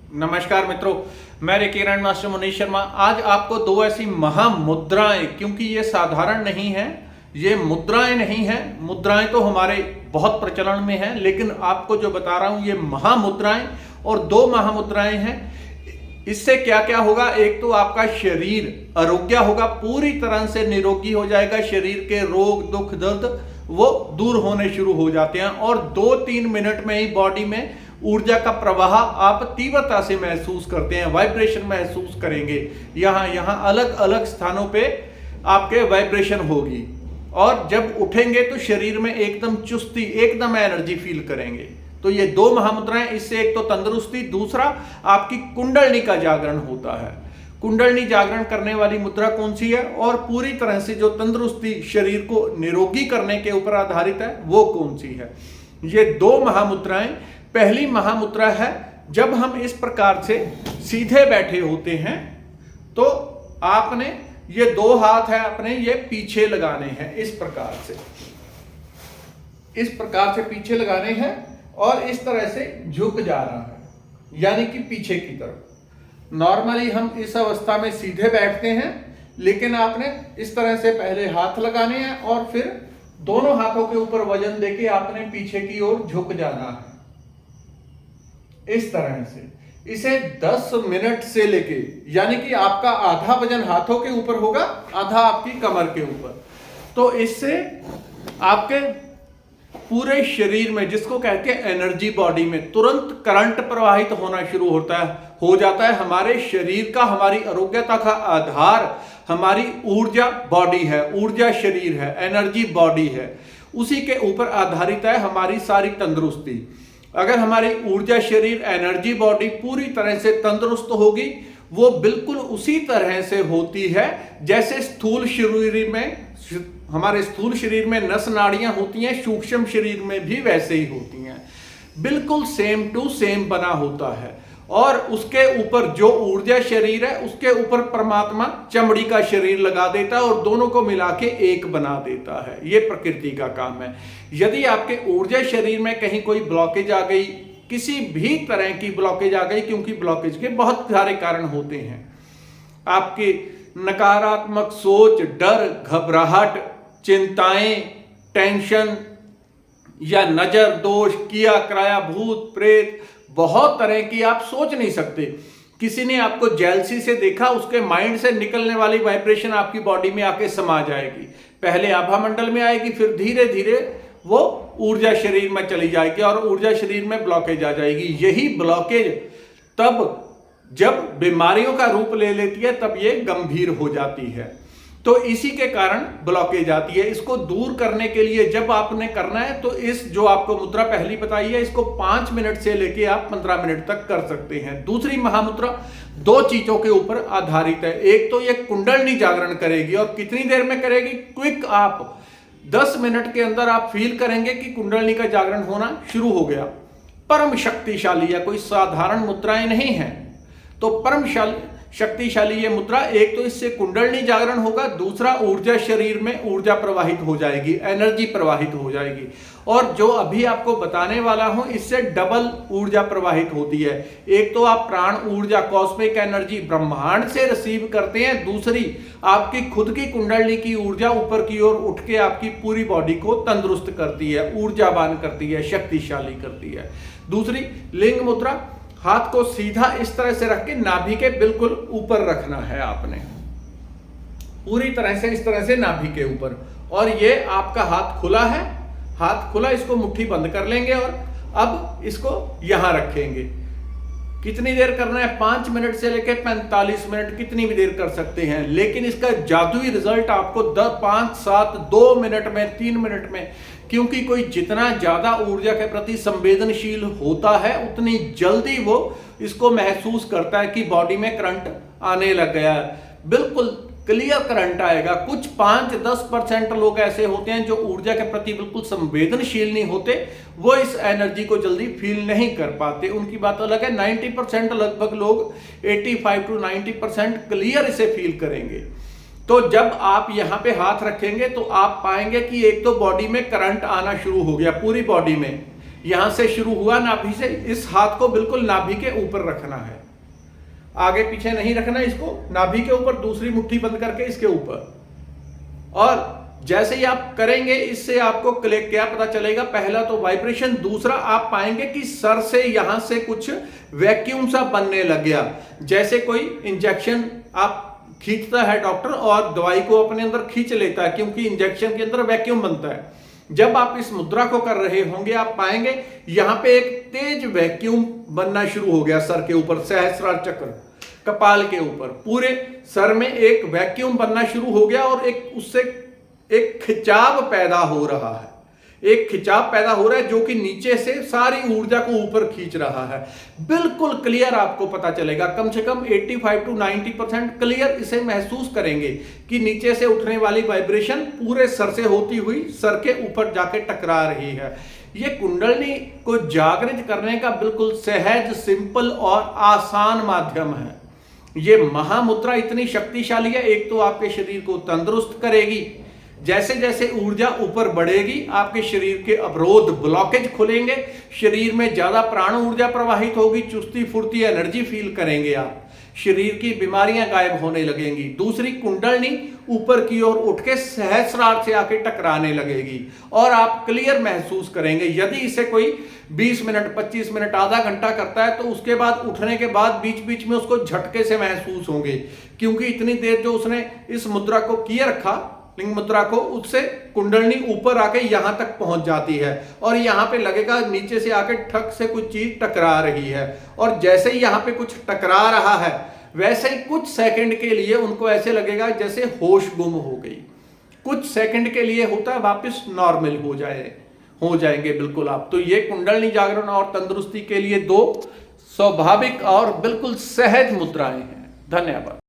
नमस्कार मित्रों, मैं reiki grand master Manish Sharma. आज आपको दो ऐसी महामुद्राएं, क्योंकि ये साधारण नहीं है, ये मुद्राएं नहीं है। मुद्राएं तो हमारे बहुत प्रचलन में हैं, लेकिन आपको जो बता रहा हूं ये महामुद्राएं, और दो महामुद्राएं हैं। इससे क्या क्या होगा? एक तो आपका शरीर आरोग्य होगा, पूरी तरह से निरोगी हो जाएगा। शरीर के रोग दुख दर्द वो दूर होने शुरू हो जाते हैं, और 2-3 मिनट में ही बॉडी में ऊर्जा का प्रवाह आप तीव्रता से महसूस करते हैं, वाइब्रेशन महसूस करेंगे। यहाँ अलग अलग स्थानों पे आपके वाइब्रेशन होगी, और जब उठेंगे तो शरीर में एकदम चुस्ती, एकदम एनर्जी फील करेंगे। तो ये दो महामुद्राएं, इससे एक तो तंदुरुस्ती, दूसरा आपकी कुंडलनी का जागरण होता है। कुंडलनी जागरण करने वाली मुद्रा कौन सी है, और पूरी तरह से जो तंदुरुस्ती शरीर को निरोगी करने के ऊपर आधारित है, वो कौन सी है? ये दो महामुद्राएं। पहली महामुद्रा है, जब हम इस प्रकार से सीधे बैठे होते हैं तो आपने ये दो हाथ है अपने, ये पीछे लगाने हैं। इस प्रकार से पीछे लगाने हैं, और इस तरह से झुक जा रहा है, यानी कि पीछे की तरफ। नॉर्मली हम इस अवस्था में सीधे बैठते हैं, लेकिन आपने इस तरह से पहले हाथ लगाने हैं, और फिर दोनों हाथों के ऊपर वजन देके आपने पीछे की ओर झुक जाना है। इस तरह से इसे 10 मिनट से लेके, यानी कि आपका आधा वजन हाथों के ऊपर होगा, आधा आपकी कमर के ऊपर। तो इससे आपके पूरे शरीर में, जिसको कहते हैं एनर्जी, बॉडी में तुरंत करंट प्रवाहित होना शुरू हो जाता है। हमारे शरीर का, हमारी आरोग्यता का आधार हमारी ऊर्जा बॉडी है, ऊर्जा शरीर है, एनर्जी बॉडी है। उसी के ऊपर आधारित है हमारी सारी तंदुरुस्ती। अगर हमारी ऊर्जा शरीर, एनर्जी बॉडी पूरी तरह से तंदुरुस्त होगी, वो बिल्कुल उसी तरह से होती है जैसे स्थूल शरीर में, हमारे स्थूल शरीर में नस नाड़ियां होती हैं, सूक्ष्म शरीर में भी वैसे ही होती हैं। बिल्कुल सेम टू सेम बना होता है। और उसके ऊपर जो ऊर्जा शरीर है, उसके ऊपर परमात्मा चमड़ी का शरीर लगा देता है, और दोनों को मिला के एक बना देता है। ये प्रकृति का काम है। यदि आपके ऊर्जा शरीर में कहीं कोई ब्लॉकेज आ गई, किसी भी तरह की ब्लॉकेज आ गई, क्योंकि ब्लॉकेज के बहुत सारे कारण होते हैं। आपकी नकारात्मक सोच, डर, घबराहट, चिंताएं, टेंशन, या नजर दोष, किया कराया, भूत प्रेत, बहुत तरह की आप सोच नहीं सकते। किसी ने आपको जेलसी से देखा, उसके माइंड से निकलने वाली वाइब्रेशन आपकी बॉडी में आके समा जाएगी। पहले आभा मंडल में आएगी, फिर धीरे धीरे वो ऊर्जा शरीर में चली जाएगी, और ऊर्जा शरीर में ब्लॉकेज आ जाएगी। यही ब्लॉकेज तब जब बीमारियों का रूप ले लेती है, तब ये गंभीर हो जाती है। तो इसी के कारण ब्लॉकेज आती है। इसको दूर करने के लिए जब आपने करना है, तो इस जो आपको मुद्रा पहली बताई है, इसको 5 मिनट से लेके आप 15 मिनट तक कर सकते हैं। दूसरी महामुद्रा दो चीजों के ऊपर आधारित है। एक तो ये कुंडलनी जागरण करेगी, और कितनी देर में करेगी? क्विक, आप 10 मिनट के अंदर आप फील करेंगे कि कुंडलनी का जागरण होना शुरू हो गया। परम शक्तिशाली है, कोई साधारण मुद्राएं नहीं है। तो परम शक्तिशाली ये मुद्रा, एक तो इससे कुंडलनी जागरण होगा, दूसरा ऊर्जा शरीर में ऊर्जा प्रवाहित हो जाएगी, एनर्जी प्रवाहित हो जाएगी। और जो अभी आपको बताने वाला हूं, इससे डबल ऊर्जा प्रवाहित होती है। एक तो आप प्राण ऊर्जा, कॉस्मिक एनर्जी ब्रह्मांड से रिसीव करते हैं, दूसरी आपकी खुद की कुंडलनी की ऊर्जा ऊपर की ओर उठ के आपकी पूरी बॉडी को तंदुरुस्त करती है, ऊर्जावान करती है, शक्तिशाली करती है। दूसरी लिंग मुद्रा, हाथ को सीधा इस तरह से रख के नाभि के बिल्कुल ऊपर रखना है आपने, पूरी तरह से इस तरह से नाभि के ऊपर। और ये आपका हाथ खुला है, हाथ खुला, इसको मुट्ठी बंद कर लेंगे, और अब इसको यहां रखेंगे। कितनी देर करना है? 5 मिनट से लेकर 45 मिनट, कितनी भी देर कर सकते हैं। लेकिन इसका जादुई रिजल्ट आपको 5, 7, 2 मिनट में, 3 मिनट में, क्योंकि कोई जितना ज्यादा ऊर्जा के प्रति संवेदनशील होता है, उतनी जल्दी वो इसको महसूस करता है कि बॉडी में करंट आने लग गया है। बिल्कुल क्लियर करंट आएगा। कुछ 5-10% लोग ऐसे होते हैं जो ऊर्जा के प्रति बिल्कुल संवेदनशील नहीं होते, वो इस एनर्जी को जल्दी फील नहीं कर पाते, उनकी बात अलग है। 90% लगभग लोग, 85 to 90% क्लियर इसे फील करेंगे। तो जब आप यहां पे हाथ रखेंगे तो आप पाएंगे कि एक तो बॉडी में करंट आना शुरू हो गया, पूरी बॉडी में, यहां से शुरू हुआ नाभि से, इस हाथ को बिल्कुल नाभि के ऊपर रखना है, आगे पीछे नहीं रखना, इसको नाभि के ऊपर, दूसरी मुट्ठी बंद करके इसके ऊपर। और जैसे ही आप करेंगे इससे आपको क्या पता चलेगा, पहला तो वाइब्रेशन, दूसरा आप पाएंगे कि सर से यहां से कुछ वैक्यूम सा बनने लग गया, जैसे कोई इंजेक्शन आप खींचता है डॉक्टर और दवाई को अपने अंदर खींच लेता है, क्योंकि इंजेक्शन के अंदर वैक्यूम बनता है। जब आप इस मुद्रा को कर रहे होंगे आप पाएंगे यहां पे एक तेज वैक्यूम बनना शुरू हो गया सर के ऊपर, सहस्रार चक्र कपाल के ऊपर, पूरे सर में एक वैक्यूम बनना शुरू हो गया और एक उससे एक खिंचाव पैदा हो रहा है, एक खिंचाव पैदा हो रहा है जो कि नीचे से सारी ऊर्जा को ऊपर खींच रहा है। बिल्कुल क्लियर आपको पता चलेगा, कम से कम 85 to 90% क्लियर इसे महसूस करेंगे कि नीचे से उठने वाली वाइब्रेशन पूरे सर से होती हुई सर के ऊपर जाके टकरा रही है। ये कुंडलिनी को जागृत करने का बिल्कुल सहज, सिंपल और आसान माध्यम है। ये महामुद्रा इतनी शक्तिशाली है, एक तो आपके शरीर को तंदुरुस्त करेगी, जैसे जैसे ऊर्जा ऊपर बढ़ेगी आपके शरीर के अवरोध, ब्लॉकेज खुलेंगे, शरीर में ज्यादा प्राण ऊर्जा प्रवाहित होगी, चुस्ती फुर्ती एनर्जी फील करेंगे आप, शरीर की बीमारियां गायब होने लगेंगी। दूसरी, कुंडलिनी ऊपर की ओर उठ के सहस्रार से आके टकराने लगेगी और आप क्लियर महसूस करेंगे। यदि इसे कोई 20 मिनट, 25 मिनट, आधा घंटा करता है तो उसके बाद उठने के बाद बीच बीच में उसको झटके से महसूस होंगे, क्योंकि इतनी देर जो उसने इस मुद्रा को किए रखा, लिंग मुद्रा को, उससे कुंडलिनी ऊपर आके यहां तक पहुंच जाती है और यहां पे लगेगा नीचे से आके ठक से कुछ चीज टकरा रही है, और जैसे ही यहां पे कुछ टकरा रहा है वैसे ही कुछ सेकंड के लिए उनको ऐसे लगेगा जैसे होश गुम हो गई, कुछ सेकंड के लिए होता है, वापस नॉर्मल हो जाएंगे बिल्कुल आप। तो ये कुंडलिनी जागरण और तंदुरुस्ती के लिए दो स्वाभाविक और बिल्कुल सहज मुद्राएं हैं। धन्यवाद।